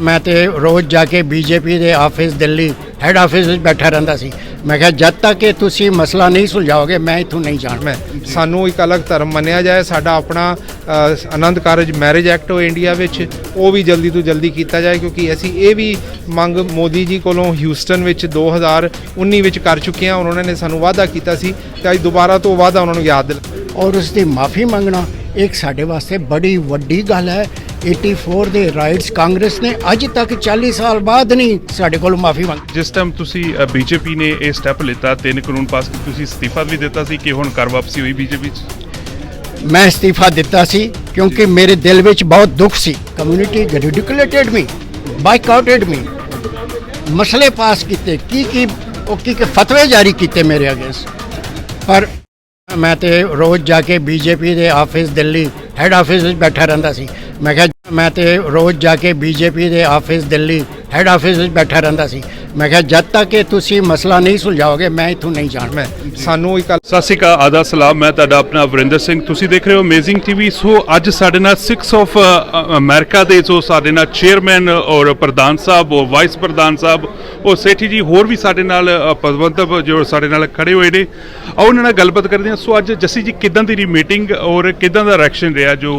मैं तो रोज़ जाके बीजेपी के ऑफिस दिल्ली हैड ऑफिस में बैठा रहता सी। मैं कहा जब तक कि तुसी मसला नहीं सुलझाओगे मैं इथों नहीं जाना। सानू एक अलग धर्म मन्निया जाए। साडा अपना आनंद कारज मैरिज एक्ट हो इंडिया विच वो भी जल्दी तो जल्दी किया जाए, क्योंकि असी ये भी मंग मोदी जी कोलों ह्यूस्टन विच 2019 विच कर चुके हैं। उन्होंने सानू वादा किया सी ते अज दोबारा तो वादा उन्होंने याद दिला और उसकी माफ़ी मंगना एक साढ़े वास्ते बड़ी वड्डी गल है। 84 ਦੇ ਰਾਈਟਸ ਕਾਂਗਰਸ ਨੇ ਅੱਜ ਤੱਕ 40 ਸਾਲ ਬਾਅਦ ਨਹੀਂ ਸਾਡੇ ਕੋਲ ਮਾਫੀ ਮੰਗੀ। ਜਿਸ ਟਾਈਮ ਤੁਸੀਂ ਬੀਜੇਪੀ ਨੇ ਇਹ ਸਟੈਪ ਲਿੱਤਾ 3 ਕਾਨੂੰਨ ਪਾਸ ਕੀਤੇ, ਤੁਸੀਂ ਅਸਤੀਫਾ ਵੀ ਦਿੱਤਾ ਸੀ ਕਿ ਹੁਣ ਕਰ ਵਾਪਸੀ ਹੋਈ ਬੀਜੇਪੀ 'ਚ? ਮੈਂ ਅਸਤੀਫਾ ਦਿੱਤਾ ਸੀ ਕਿਉਂਕਿ ਮੇਰੇ ਦਿਲ ਵਿੱਚ ਬਹੁਤ ਦੁੱਖ ਸੀ। ਕਮਿਊਨਿਟੀ ਰਿਡਿਕੂਲੇਟਡ ਮੀ, ਬਾਈਕਾਟਡ ਮੀ, ਮਸਲੇ ਪਾਸ ਕੀਤੇ, ਕੀ ਫਤਵੇ ਜਾਰੀ ਕੀਤੇ ਮੇਰੇ ਅਗੇਂਸਟ। ਪਰ मैं तो रोज़ जाके बीजेपी के ऑफिस दिल्ली हैड ऑफिस में बैठा रहता सी। मैं तो रोज़ जाके बीजेपी के ऑफिस दिल्ली हैड ऑफिस में बैठा रहता सी। मैं कहा जब तक कि तुसी मसला नहीं सुलझाओगे मैं इथों नहीं जाना। सानू एक ਸਤਿ ਸ਼੍ਰੀ ਅਕਾਲ, ਆਦਾਬ ਸਲਾਮ। ਮੈਂ ਤੁਹਾਡਾ ਆਪਣਾ ਵਰਿੰਦਰ ਸਿੰਘ, ਤੁਸੀਂ ਦੇਖ ਰਹੇ ਹੋ ਅਮੇਜ਼ਿੰਗ ਟੀਵੀ। ਸੋ ਅੱਜ ਸਾਡੇ ਨਾਲ 6 ਆਫ ਅਮਰੀਕਾ ਦੇ ਜੋ ਸਾਡੇ ਨਾਲ ਚੇਅਰਮੈਨ ਔਰ ਪ੍ਰਧਾਨ ਸਾਹਿਬ ਔਰ ਵਾਈਸ ਪ੍ਰਧਾਨ ਸਾਹਿਬ ਔਰ ਸੇਠੀ ਜੀ ਹੋਰ ਵੀ ਸਾਡੇ ਨਾਲ ਪ੍ਰਬੰਧਕ ਜੋ ਸਾਡੇ ਨਾਲ ਖੜੇ ਹੋਏ ਨੇ, ਆਓ ਉਹਨਾਂ ਨਾਲ ਗੱਲਬਾਤ ਕਰਦੇ ਹਾਂ। ਸੋ ਅੱਜ ਜੱਸੀ ਜੀ ਕਿੱਦਾਂ ਦੀ ਮੀਟਿੰਗ ਔਰ ਕਿੱਦਾਂ ਦਾ ਰਿਐਕਸ਼ਨ ਰਿਹਾ ਜੋ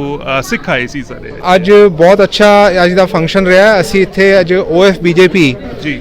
ਸਿੱਖ ਆਏ ਸੀ ਸਾਰੇ? ਅੱਜ ਬਹੁਤ ਅੱਛਾ ਅੱਜ ਦਾ ਫੰਕਸ਼ਨ ਰਿਹਾ। ਅਸੀਂ ਇੱਥੇ ਅੱਜ OF BJP ਜੀ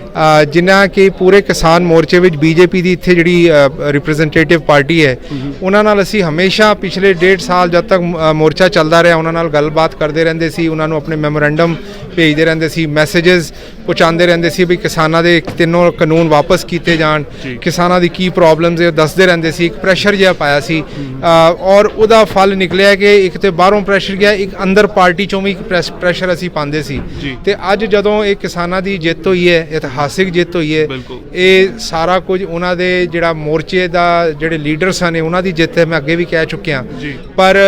ਜਿਨ੍ਹਾਂ ਕਿ ਪੂਰੇ ਕਿਸਾਨ ਮੋਰਚੇ ਵਿੱਚ BJP ਦੀ ਇੱਥੇ ਜਿਹੜੀ ਰਿਪਰੈਜ਼ੈਂਟੇਟਿਵ ਪਾਰਟੀ ਹੈ ਉਹਨਾਂ ਨਾਲ ਅਸੀਂ ਹਮੇਸ਼ਾ ਪਿਛਲੇ 1.5 ਸਾਲ ਜਦ ਤੱਕ ਮੋਰਚਾ ਚੱਲਦਾ ਰਿਹਾ ਉਹਨਾਂ ਨਾਲ ਗੱਲਬਾਤ ਕਰਦੇ ਰਹਿੰਦੇ ਸੀ। ਉਹਨਾਂ ਨੂੰ ਆਪਣੇ ਮੈਮੋਰੈਂਡਮ ਭੇਜਦੇ ਰਹਿੰਦੇ ਸੀ, ਮੈਸੇजेस ਪਹੁੰਚਾਉਂਦੇ ਰਹਿੰਦੇ ਸੀ ਵੀ ਕਿਸਾਨਾਂ ਦੇ ਤਿੰਨੋਂ ਕਾਨੂੰਨ ਵਾਪਸ ਕੀਤੇ ਜਾਣ, ਕਿਸਾਨਾਂ ਦੀ ਕੀ ਪ੍ਰੋਬਲਮਸ ਹੈ ਦੱਸਦੇ ਰਹਿੰਦੇ ਸੀ। ਇੱਕ ਪ੍ਰੈਸ਼ਰ ਜਿਹਾ ਪਾਇਆ ਸੀ ਔਰ ਉਹਦਾ ਫਲ ਨਿਕਲਿਆ ਕਿ ਇੱਕ ਤੇ ਬਾਹਰੋਂ ਪ੍ਰੈਸ਼ਰ ਗਿਆ, ਇੱਕ ਅੰਦਰ ਪਾਰਟੀ ਚੋਂ ਵੀ ਇੱਕ ਪ੍ਰੈਸ਼ਰ ਅਸੀਂ ਪਾਉਂਦੇ ਸੀ। ਤੇ ਅੱਜ ਜਦੋਂ ਇਹ ਕਿਸਾਨਾਂ ਦੀ ਜਿੱਤ ਹੋਈ ਹੈ, ਇਤਿਹਾਸਿਕ ਜਿੱਤ ਹੋਈ ਹੈ, ਇਹ ਸਾਰਾ ਕੁਝ ਉਹਨਾਂ ਦੇ ਜਿਹੜਾ ਮੋਰਚੇ ਦਾ ਜਿਹੜੇ ਲੀਡਰਸ ਹਨ ਉਹਨਾਂ ਦੀ ਜਿੱਤ ਹੈ। ਮੈਂ ਅੱਗੇ ਵੀ ਕਹਿ ਚੁੱਕਿਆ, ਪਰ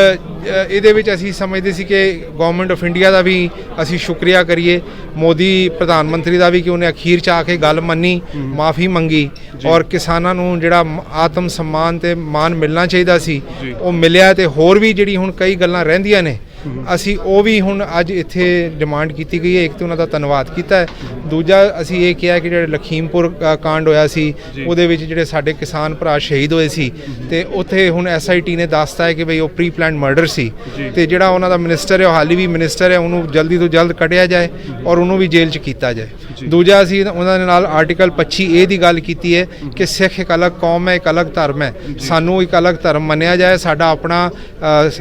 ਇਹਦੇ ਵਿੱਚ ਅਸੀਂ ਸਮਝਦੇ ਸੀ ਕਿ ਗਵਰਨਮੈਂਟ ਆਫ ਇੰਡੀਆ ਦਾ ਵੀ ਅਸੀਂ ਸ਼ੁਕਰੀਆ ਕਰੀਏ, ਮੋਦੀ ਪ੍ਰਧਾਨ ਮੰਤਰੀ ਦਾ ਵੀ ਕਿ ਉਹਨੇ ਅਖੀਰ 'ਚ ਆ ਕੇ ਗੱਲ ਮੰਨੀ, ਮਾਫੀ ਮੰਗੀ ਔਰ ਕਿਸਾਨਾਂ ਨੂੰ ਜਿਹੜਾ ਆਤਮ ਸਨਮਾਨ ਤੇ ਮਾਣ ਮਿਲਣਾ ਚਾਹੀਦਾ ਸੀ ਉਹ ਮਿਲਿਆ। ਤੇ ਹੋਰ ਵੀ ਜਿਹੜੀ ਹੁਣ ਕਈ ਗੱਲਾਂ ਰਹਿੰਦੀਆਂ ਨੇ ਅਸੀਂ ਉਹ ਵੀ ਹੁਣ ਅੱਜ ਇੱਥੇ ਡਿਮਾਂਡ ਕੀਤੀ ਗਈ ਹੈ। ਇੱਕ ਤਾਂ ਉਹਨਾਂ ਦਾ ਧੰਨਵਾਦ ਕੀਤਾ ਹੈ, ਦੂਜਾ ਅਸੀਂ ਇਹ ਕਿਹਾ ਕਿ ਜਿਹੜੇ ਲਖੀਮਪੁਰ ਕਾਂਡ ਹੋਇਆ ਸੀ ਉਹਦੇ ਵਿੱਚ ਜਿਹੜੇ ਸਾਡੇ ਕਿਸਾਨ ਭਰਾ ਸ਼ਹੀਦ ਹੋਏ ਸੀ ਤੇ ਉੱਥੇ ਹੁਣ SIT ਨੇ ਦੱਸਤਾ ਹੈ ਕਿ ਬਈ ਉਹ ਪ੍ਰੀ ਪਲਾਨਡ ਮਰਡਰ ਸੀ ਤੇ ਜਿਹੜਾ ਉਹਨਾਂ ਦਾ ਮਿਨਿਸਟਰ ਹੈ ਉਹ ਹਾਲੀ ਵੀ ਮਿਨਿਸਟਰ ਹੈ, ਉਹਨੂੰ ਜਲਦੀ ਤੋਂ ਜਲਦ ਕੱਢਿਆ ਜਾਏ ਔਰ ਉਹਨੂੰ ਵੀ ਜੇਲ੍ਹ 'ਚ ਕੀਤਾ ਜਾਏ। ਦੂਜਾ ਅਸੀਂ ਉਹਨਾਂ ਦੇ ਨਾਲ ਆਰਟੀਕਲ 25A ਦੀ ਗੱਲ ਕੀਤੀ ਹੈ ਕਿ ਸਿੱਖ ਇੱਕ ਅਲੱਗ ਕੌਮ ਹੈ, ਇੱਕ ਅਲੱਗ ਧਰਮ ਹੈ, ਸਾਨੂੰ ਇੱਕ ਅਲੱਗ ਧਰਮ ਮੰਨਿਆ ਜਾਏ। ਸਾਡਾ ਆਪਣਾ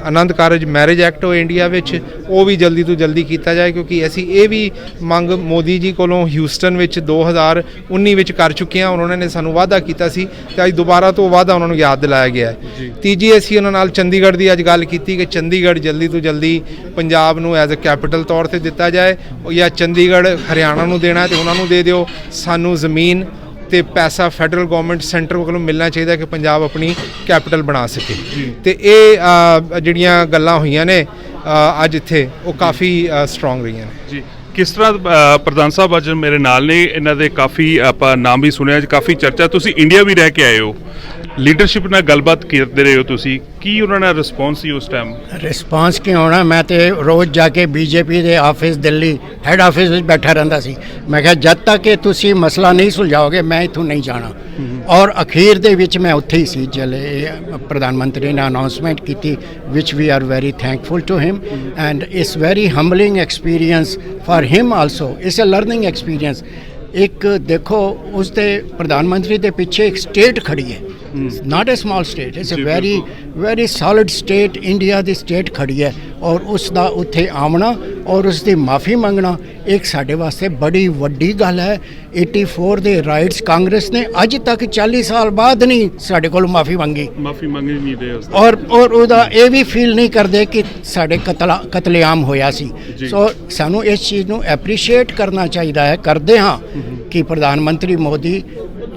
ਆਨੰਦ ਕਾਰਜ ਮੈਰਿਜ ਐਕਟ ਹੋ ਇੰਡੀਆ ਵਿੱਚ ਉਹ ਵੀ ਜਲਦੀ ਤੋਂ ਜਲਦੀ ਕੀਤਾ ਜਾਏ, ਕਿਉਂਕਿ ਅਸੀਂ ਇਹ ਵੀ ਮੰਗ ਮੋਦੀ ਜੀ ਕੋਲੋਂ ਹਿਊਸਟਨ ਵਿੱਚ 2019 ਵਿੱਚ ਕਰ ਚੁੱਕੇ ਹਾਂ। ਉਹਨਾਂ ਨੇ ਸਾਨੂੰ ਵਾਅਦਾ ਕੀਤਾ ਸੀ ਤੇ ਅੱਜ ਦੁਬਾਰਾ ਤੋਂ ਵਾਅਦਾ ਉਹਨਾਂ ਨੂੰ ਯਾਦ ਦਿਲਾਇਆ ਗਿਆ ਹੈ। ਤੀਜੀ ਅਸੀਂ ਉਹਨਾਂ ਨਾਲ ਚੰਡੀਗੜ੍ਹ ਦੀ ਅੱਜ ਗੱਲ ਕੀਤੀ ਕਿ ਚੰਡੀਗੜ੍ਹ ਜਲਦੀ ਤੋਂ ਜਲਦੀ ਪੰਜਾਬ ਨੂੰ ਐਜ਼ ਅ ਕੈਪੀਟਲ ਤੌਰ ਤੇ ਦਿੱਤਾ ਜਾਏ ਜਾਂ ਚੰਡੀਗੜ੍ਹ ਹਰਿਆਣਾ ਨੂੰ ਦੇਣਾ ਤੇ ਉਹਨਾਂ ਨੂੰ ਦੇ ਦਿਓ। ਸਾਨੂੰ ਜ਼ਮੀਨ ਤੇ ਪੈਸਾ ਫੈਡਰਲ ਗਵਰਨਮੈਂਟ ਸੈਂਟਰ ਕੋਲੋਂ ਮਿਲਣਾ ਚਾਹੀਦਾ ਕਿ ਪੰਜਾਬ ਆਪਣੀ ਕੈਪੀਟਲ ਬਣਾ ਸਕੇ। ਤੇ ਇਹ ਜਿਹੜੀਆਂ ਗੱਲਾਂ ਹੋਈਆਂ ਨੇ ਅੱਜ ਇੱਥੇ ਉਹ ਕਾਫੀ ਸਟਰੋਂਗ ਰਹੀਆਂ ਨੇ ਜੀ। ਕਿਸ ਤਰ੍ਹਾਂ ਪ੍ਰਧਾਨ ਸਾਹਿਬ ਅੱਜ ਮੇਰੇ ਨਾਲ ਨੇ, ਇਹਨਾਂ ਦੇ ਕਾਫੀ ਆਪਾਂ ਨਾਮ ਵੀ ਸੁਣਿਆ, ਕਾਫੀ ਚਰਚਾ। ਤੁਸੀਂ ਇੰਡੀਆ ਵੀ ਰਹਿ ਕੇ ਆਏ ਹੋ, ਲੀਡਰਸ਼ਿਪ ਨਾਲ ਗੱਲਬਾਤ ਕਰਦੇ ਰਹੇ ਹੋ ਤੁਸੀਂ, ਕੀ ਉਹਨਾਂ ਦਾ ਰਿਸਪੌਂਸ ਸੀ ਉਸ ਟਾਈਮ? ਰਿਸਪੌਂਸ ਕੀ ਹੋਣਾ, ਮੈਂ ਤੇ ਰੋਜ਼ ਜਾ ਕੇ BJP ਦੇ ਆਫਿਸ ਦਿੱਲੀ ਹੈਡ ਆਫਿਸ ਵਿੱਚ ਬੈਠਾ ਰਹਿੰਦਾ ਸੀ। ਮੈਂ ਕਿਹਾ ਜਦ ਤੱਕ ਕਿ ਤੁਸੀਂ ਮਸਲਾ ਨਹੀਂ ਸੁਲਝਾਓਗੇ ਮੈਂ ਇਥੋਂ ਨਹੀਂ ਜਾਣਾ। ਔਰ ਅਖੀਰ ਦੇ ਵਿੱਚ ਮੈਂ ਉੱਥੇ ਹੀ ਸੀ ਜਲੇ ਪ੍ਰਧਾਨ ਮੰਤਰੀ ਨੇ ਅਨਾਉਂਸਮੈਂਟ ਕੀਤੀ, which we are very thankful to him and it's very humbling experience for him also, it's a learning experience. एक देखो उसके प्रधानमंत्री के पीछे एक स्टेट खड़ी है, not a small state, it's a very very solid state, India की स्टेट खड़ी है और उसका उत्थे आमना और उसकी माफ़ी मंगना एक साढ़े वास्ते बड़ी वड्डी गल है। 84 ਦੇ ਰਾਈਟਸ ਕਾਂਗਰਸ ਨੇ ਅੱਜ ਤੱਕ 40 ਸਾਲ ਬਾਅਦ ਨਹੀਂ ਸਾਡੇ ਕੋਲ ਮਾਫੀ ਮੰਗੀ ਨਹੀਂ ਰਹੇ ਔਰ ਉਹਦਾ ਇਹ ਵੀ ਫੀਲ ਨਹੀਂ ਕਰਦੇ ਕਿ ਸਾਡੇ ਕਤਲੇਆਮ ਹੋਇਆ ਸੀ। ਸੋ ਸਾਨੂੰ ਇਸ ਚੀਜ਼ ਨੂੰ ਐਪਰੀਸ਼ੀਏਟ ਕਰਨਾ ਚਾਹੀਦਾ ਹੈ, ਕਰਦੇ ਹਾਂ ਕਿ ਪ੍ਰਧਾਨ ਮੰਤਰੀ ਮੋਦੀ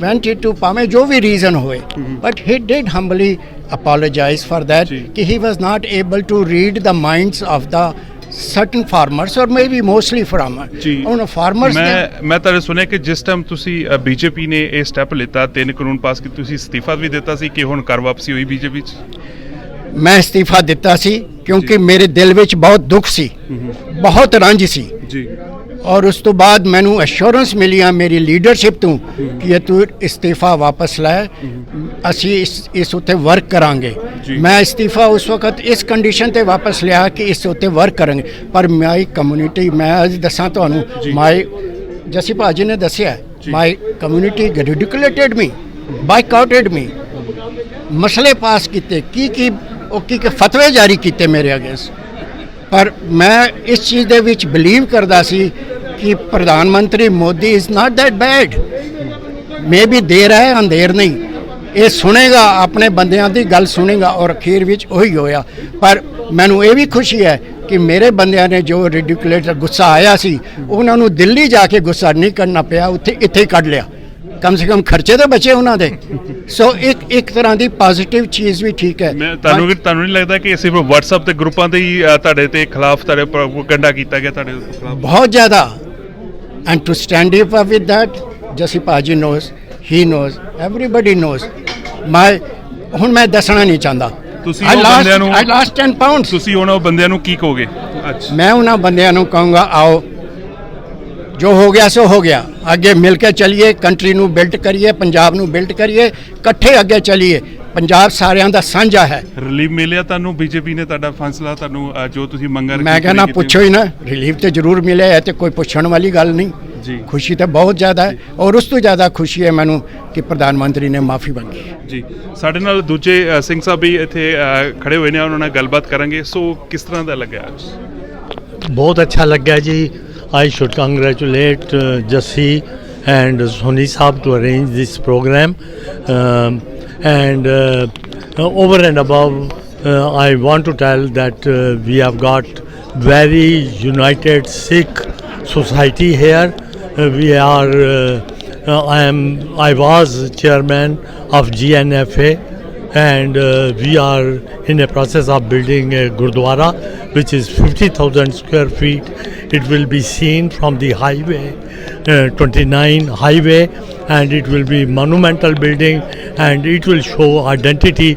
went into ਭਾਵੇਂ ਜੋ ਵੀ ਰੀਜ਼ਨ ਹੋਏ but he did humbly apologize for that ਕਿ he was not able to read the minds of the certain farmers or maybe mostly farmers on farmers। ਮੈਂ ਤਾਂ ਸੁਣਿਆ ਕਿ ਜਿਸ ਟਾਈਮ ਤੁਸੀਂ BJP ਨੇ ਇਹ ਸਟੈਪ ਲਿੱਤਾ 3 ਕਾਨੂੰਨ ਪਾਸ ਕੀਤੇ, ਤੁਸੀਂ ਅਸਤੀਫਾ ਵੀ ਦਿੱਤਾ ਸੀ ਕਿ ਹੁਣ ਕਰ ਵਾਪਸੀ ਹੋਈ BJP 'ਚ? ਮੈਂ ਅਸਤੀਫਾ ਦਿੱਤਾ ਸੀ ਕਿਉਂਕਿ ਮੇਰੇ ਦਿਲ ਵਿੱਚ ਬਹੁਤ ਦੁੱਖ ਸੀ, ਬਹੁਤ ਰੰਜ ਸੀ। ਔਰ ਉਸ ਤੋਂ ਬਾਅਦ ਮੈਨੂੰ ਅਸ਼ੋਰੈਂਸ ਮਿਲੀਆਂ ਮੇਰੀ ਲੀਡਰਸ਼ਿਪ ਤੋਂ ਕਿ ਇਹ ਤੂੰ ਇਸਤੀਫਾ ਵਾਪਸ ਲੈ, ਅਸੀਂ ਇਸ ਉੱਤੇ ਵਰਕ ਕਰਾਂਗੇ। ਮੈਂ ਇਸਤੀਫਾ ਉਸ ਵਕਤ ਇਸ ਕੰਡੀਸ਼ਨ ਤੇ ਵਾਪਸ ਲਿਆ ਕਿ ਇਸ ਉੱਤੇ ਵਰਕ ਕਰਾਂਗੇ। ਪਰ ਮਾਈ ਕਮਿਊਨਿਟੀ, ਮੈਂ ਅੱਜ ਦੱਸਾਂ ਤੁਹਾਨੂੰ, ਮਾਈ ਜਸੀ ਭਾਜੀ ਨੇ ਦੱਸਿਆ, ਮਾਈ ਕਮਿਊਨਿਟੀ ਰਿਡਿਕੂਲੇਟਡ ਮੀ, ਬਾਈਕਾਟਡ ਮੀ, ਮਸਲੇ ਪਾਸ ਕੀਤੇ, ਕੀ ਫਤਵੇ ਜਾਰੀ ਕੀਤੇ ਮੇਰੇ ਅਗੇਂਸਟ। ਪਰ ਮੈਂ ਇਸ ਚੀਜ਼ ਦੇ ਵਿੱਚ ਬਿਲੀਵ ਕਰਦਾ ਸੀ ਕਿ ਪ੍ਰਧਾਨ ਮੰਤਰੀ Modi is not that bad, maybe ਦੇਰ ਹੈ ਅੰਧੇਰ ਨਹੀਂ, ਇਹ ਸੁਣੇਗਾ, ਆਪਣੇ ਬੰਦਿਆਂ ਦੀ ਗੱਲ ਸੁਣੇਗਾ। ਔਰ ਅਖੀਰ ਵਿੱਚ ਉਹੀ ਹੋਇਆ। ਪਰ ਮੈਨੂੰ ਇਹ ਵੀ ਖੁਸ਼ੀ ਹੈ ਕਿ ਮੇਰੇ ਬੰਦਿਆਂ ਨੇ ਜੋ ਰਿਡਿਕੂਲੇਟ ਗੁੱਸਾ ਆਇਆ ਸੀ, ਉਹਨਾਂ ਨੂੰ ਦਿੱਲੀ ਜਾ ਕੇ ਗੁੱਸਾ ਨਹੀਂ ਕਰਨਾ ਪਿਆ, ਇੱਥੇ ਹੀ ਕੱਢ ਲਿਆ। ਕਮ ਸੇ ਕਮ ਖਰਚੇ ਤਾਂ ਬਚੇ ਉਹਨਾਂ ਦੇ। ਸੋ ਇੱਕ ਤਰ੍ਹਾਂ ਦੀ ਪੋਜ਼ਿਟਿਵ ਚੀਜ਼ ਵੀ ਠੀਕ ਹੈ। ਤੁਹਾਨੂੰ ਨਹੀਂ ਲੱਗਦਾ ਕਿ ਸਿਰਫ WhatsApp ਤੇ ਗਰੁੱਪਾਂ ਤੇ ਹੀ ਤੁਹਾਡੇ ਤੇ ਖਿਲਾਫ ਤੁਹਾਡੇ ਪ੍ਰੋਪਗੈਂਡਾ ਕੀਤਾ ਗਿਆ ਤੁਹਾਡੇ ਖਿਲਾਫ? ਬਹੁਤ ਜ਼ਿਆਦਾ। And to stand up with that, Jassi ਭਾਜੀ knows, he knows, everybody knows. ਹੁਣ ਮੈਂ ਦੱਸਣਾ ਨਹੀਂ ਚਾਹੁੰਦਾ। ਤੁਸੀਂ ਉਹ ਬੰਦਿਆਂ ਨੂੰ, I lost 10 pounds। ਤੁਸੀਂ ਉਹਨਾਂ ਬੰਦਿਆਂ ਨੂੰ ਕੀ ਕਹੋਗੇ? ਮੈਂ ਉਹਨਾਂ ਬੰਦਿਆਂ ਨੂੰ ਕਹੂੰਗਾ, ਆਓ ਜੋ ਹੋ ਗਿਆ ਸੋ ਹੋ ਗਿਆ, ਅੱਗੇ ਮਿਲ ਕੇ ਚਲੀਏ, ਕੰਟਰੀ ਨੂੰ ਬਿਲਡ ਕਰੀਏ, ਪੰਜਾਬ ਨੂੰ ਬਿਲਡ ਕਰੀਏ, ਇਕੱਠੇ ਅੱਗੇ ਚਲੀਏ। ਪੰਜਾਬ ਸਾਰਿਆਂ ਦਾ ਸਾਂਝਾ ਹੈ। ਰਿਲੀਫ ਮਿਲਿਆ ਤੁਹਾਨੂੰ? ਬੀਜੇਪੀ ਨੇ ਤੁਹਾਡਾ ਫੈਸਲਾ, ਤੁਹਾਨੂੰ ਜੋ ਤੁਸੀਂ ਮੰਗਾਂ ਮੈਂ ਕਹਿੰਦਾ ਪੁੱਛੋ ਹੀ ਨਾ, ਰਿਲੀਫ ਤੇ ਜ਼ਰੂਰ ਮਿਲਿਆ ਹੈ, ਤੇ ਕੋਈ ਪੁੱਛਣ ਵਾਲੀ ਗੱਲ ਨਹੀਂ ਜੀ। ਖੁਸ਼ੀ ਤਾਂ ਬਹੁਤ ਜ਼ਿਆਦਾ ਹੈ, ਔਰ ਉਸ ਤੋਂ ਜ਼ਿਆਦਾ ਖੁਸ਼ੀ ਹੈ ਮੈਨੂੰ ਕਿ ਪ੍ਰਧਾਨ ਮੰਤਰੀ ਨੇ ਮਾਫੀ ਮੰਗੀ ਜੀ। ਸਾਡੇ ਨਾਲ ਦੂਜੇ ਸਿੰਘ ਸਾਹਿਬ ਵੀ ਇੱਥੇ ਖੜੇ ਹੋਏ ਨੇ, ਉਹਨਾਂ ਨਾਲ ਗੱਲਬਾਤ ਕਰਾਂਗੇ। ਸੋ ਕਿਸ ਤਰ੍ਹਾਂ ਦਾ ਲੱਗਿਆ ਅੱਜ? ਬਹੁਤ ਅੱਛਾ ਲੱਗਿਆ ਜੀ। I should congratulate Jassi and Soni Saab to arrange this program, and over and above I want to tell that we have got very united Sikh society here. We are I was chairman of GNFA, and we are in a process of building a Gurdwara which is 50,000 square feet. It will be seen from the highway, 29 highway, and it will be monumental building, and it will show identity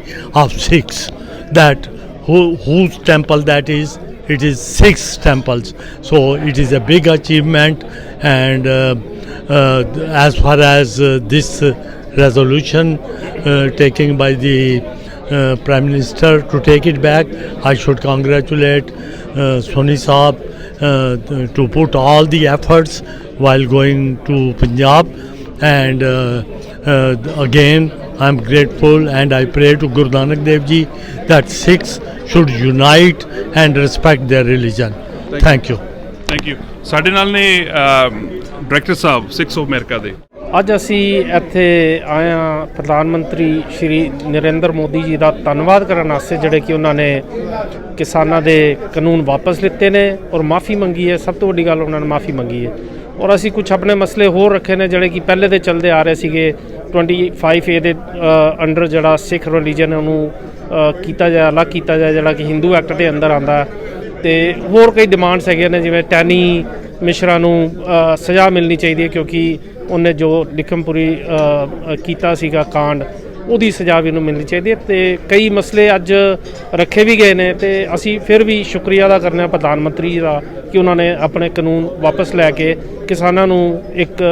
of Sikhs, that whose temple that is. It is 6 temples, so it is a big achievement. And as far as this resolution taken by the Prime Minister to take it back, I should congratulate Soni Saab to put all the efforts while going to Punjab, and again I am grateful, and I pray to Guru Nanak Dev Ji that Sikhs should unite and respect their religion. Thank you. Thank you. ਸਾਡੇ ਨਾਲ ਨੇ director Sahib six of America ਦੇ। ਅੱਜ ਅਸੀਂ ਇੱਥੇ ਆਏ ਹਾਂ ਪ੍ਰਧਾਨ ਮੰਤਰੀ ਸ਼੍ਰੀ ਨਰਿੰਦਰ ਮੋਦੀ ਜੀ ਦਾ ਧੰਨਵਾਦ ਕਰਨ ਵਾਸਤੇ, ਜਿਹੜੇ ਕਿ ਉਹਨਾਂ ਨੇ ਕਿਸਾਨਾਂ ਦੇ ਕਾਨੂੰਨ ਵਾਪਸ ਲਿੱਤੇ ਨੇ ਔਰ ਮਾਫੀ ਮੰਗੀ ਹੈ। ਸਭ ਤੋਂ ਵੱਡੀ ਗੱਲ, ਉਹਨਾਂ ਨੇ ਮਾਫੀ ਮੰਗੀ ਹੈ। ਔਰ ਅਸੀਂ ਕੁਝ ਆਪਣੇ ਮਸਲੇ ਹੋਰ ਰੱਖੇ ਨੇ ਜਿਹੜੇ ਕਿ ਪਹਿਲੇ ਦੇ ਚੱਲਦੇ ਆ ਰਹੇ ਸੀਗੇ। 25A ਦੇ ਅੰਡਰ ਜਿਹੜਾ ਸਿੱਖ ਰਿਲੀਜਨ ਉਹਨੂੰ ਕੀਤਾ ਜਾਏ, ਅਲੱਗ ਕੀਤਾ ਜਾਏ, ਜਿਹੜਾ ਕਿ ਹਿੰਦੂ ਐਕਟ ਦੇ ਅੰਦਰ ਆਉਂਦਾ। ਅਤੇ ਹੋਰ ਕਈ ਡਿਮਾਂਡਸ ਹੈਗੀਆਂ ਨੇ, ਜਿਵੇਂ ਟੈਨੀ ਮਿਸ਼ਰਾ ਨੂੰ ਸਜ਼ਾ ਮਿਲਣੀ ਚਾਹੀਦੀ ਹੈ, ਕਿਉਂਕਿ ਉਹਨੇ ਜੋ ਲਿਖਮਪੁਰੀ ਕੀਤਾ ਸੀਗਾ ਕਾਂਡ, ਉਹਦੀ ਸਜ਼ਾ ਵੀ ਉਹਨੂੰ ਮਿਲਣੀ ਚਾਹੀਦੀ ਹੈ। ਅਤੇ ਕਈ ਮਸਲੇ ਅੱਜ ਰੱਖੇ ਵੀ ਗਏ ਨੇ, ਅਤੇ ਅਸੀਂ ਫਿਰ ਵੀ ਸ਼ੁਕਰੀਆ ਅਦਾ ਕਰਨਾ ਪ੍ਰਧਾਨ ਮੰਤਰੀ ਜੀ ਦਾ ਕਿ ਉਹਨਾਂ ਨੇ ਆਪਣੇ ਕਾਨੂੰਨ ਵਾਪਸ ਲੈ ਕੇ ਕਿਸਾਨਾਂ ਨੂੰ ਇੱਕ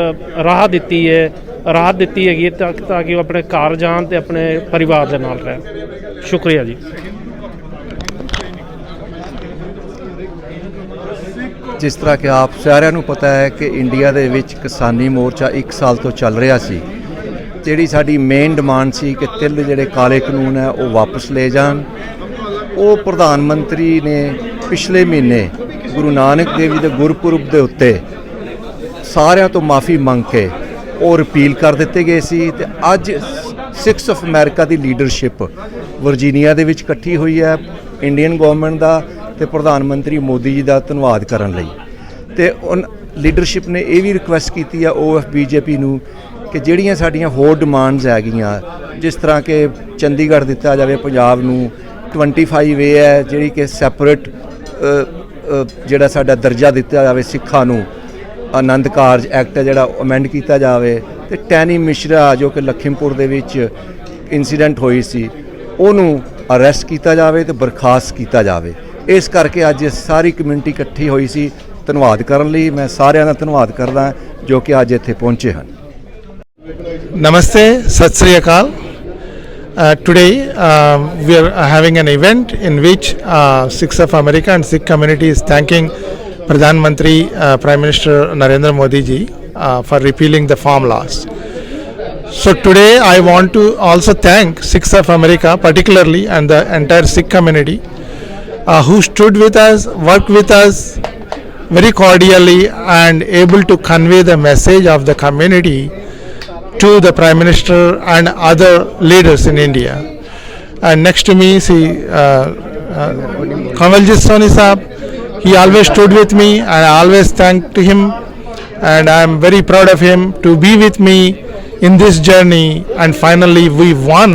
ਰਾਹਤ ਦਿੱਤੀ ਹੈਗੀ ਹੈ, ਤਾਂ ਕਿ ਉਹ ਆਪਣੇ ਘਰ ਜਾਣ ਅਤੇ ਆਪਣੇ ਪਰਿਵਾਰ ਦੇ ਨਾਲ ਰਹਿਣ। ਸ਼ੁਕਰੀਆ ਜੀ। ਜਿਸ ਤਰ੍ਹਾਂ ਕਿ ਆਪ ਸਾਰਿਆਂ ਨੂੰ ਪਤਾ ਹੈ ਕਿ ਇੰਡੀਆ ਦੇ ਵਿੱਚ ਕਿਸਾਨੀ ਮੋਰਚਾ 1 ਸਾਲ ਤੋਂ ਚੱਲ ਰਿਹਾ ਸੀ। ਜਿਹੜੀ ਸਾਡੀ ਮੇਨ ਡਿਮਾਂਡ ਸੀ ਕਿ ਤਿੰਨ ਜਿਹੜੇ ਕਾਲੇ ਕਾਨੂੰਨ ਹੈ ਉਹ ਵਾਪਸ ਲਏ ਜਾਣ। ਉਹ ਪ੍ਰਧਾਨ ਮੰਤਰੀ ਨੇ ਪਿਛਲੇ ਮਹੀਨੇ ਗੁਰੂ ਨਾਨਕ ਦੇਵ ਜੀ ਦੇ ਗੁਰਪੁਰਬ ਦੇ ਉੱਤੇ ਸਾਰਿਆਂ ਤੋਂ ਮਾਫੀ ਮੰਗ ਕੇ ਉਹ ਰਿਪੀਲ ਕਰ ਦਿੱਤੇ ਗਏ ਸੀ। ਅਤੇ ਅੱਜ six of America the leadership Virginia ਦੇ ਵਿੱਚ ਇਕੱਠੀ ਹੋਈ ਹੈ ਇੰਡੀਅਨ ਗਵਰਨਮੈਂਟ ਦਾ ਅਤੇ ਪ੍ਰਧਾਨ ਮੰਤਰੀ ਮੋਦੀ ਜੀ ਦਾ ਧੰਨਵਾਦ ਕਰਨ ਲਈ। ਅਤੇ ਲੀਡਰਸ਼ਿਪ ਨੇ ਇਹ ਵੀ ਰਿਕੁਐਸਟ ਕੀਤੀ ਆ BJP ਨੂੰ ਕਿ ਜਿਹੜੀਆਂ ਸਾਡੀਆਂ ਹੋਰ ਡਿਮਾਂਡਸ ਹੈਗੀਆਂ, ਜਿਸ ਤਰ੍ਹਾਂ ਕਿ ਚੰਡੀਗੜ੍ਹ ਦਿੱਤਾ ਜਾਵੇ ਪੰਜਾਬ ਨੂੰ, 25A ਹੈ ਜਿਹੜੀ ਕਿ ਸੈਪਰੇਟ ਜਿਹੜਾ ਸਾਡਾ ਦਰਜਾ ਦਿੱਤਾ ਜਾਵੇ ਸਿੱਖਾਂ ਨੂੰ, ਆਨੰਦ ਕਾਰਜ ਐਕਟ ਹੈ ਜਿਹੜਾ ਅਮੈਂਡ ਕੀਤਾ ਜਾਵੇ, ਅਤੇ ਟੈਨੀ ਮਿਸ਼ਰਾ ਜੋ ਕਿ ਲਖੀਮਪੁਰ ਦੇ ਵਿੱਚ ਇਨਸੀਡੈਂਟ ਹੋਈ ਸੀ ਉਹਨੂੰ ਅਰੈਸਟ ਕੀਤਾ ਜਾਵੇ ਅਤੇ ਬਰਖਾਸਤ ਕੀਤਾ ਜਾਵੇ। ਇਸ ਕਰਕੇ ਅੱਜ ਸਾਰੀ ਕਮਿਊਨਿਟੀ ਇਕੱਠੀ ਹੋਈ ਸੀ ਧੰਨਵਾਦ ਕਰਨ ਲਈ ਮੈਂ ਸਾਰਿਆਂ ਦਾ ਧੰਨਵਾਦ ਕਰਦਾ ਜੋ ਕਿ ਅੱਜ ਇੱਥੇ ਪਹੁੰਚੇ ਹਨ। Namaste, Sat Sri Akal. Today we are having an event in which Sikhs of America and Sikh community is thanking Pradhan Mantri Prime Minister Narendra Modi ji for repealing the farm laws. So today I want to also thank Sikhs of America particularly and the entire Sikh community who stood with us, worked with us very cordially and able to convey the message of the community to the Prime Minister and other leaders in India. And next to me, see Kamalji Soni Saab, he always stood with me and I always thanked him, and I am very proud of him to be with me in this journey, and finally we won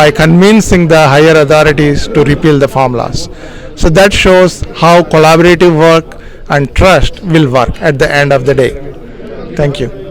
by convincing the higher authorities to repeal the farm laws. So that shows how collaborative work and trust will work at the end of the day. Thank you.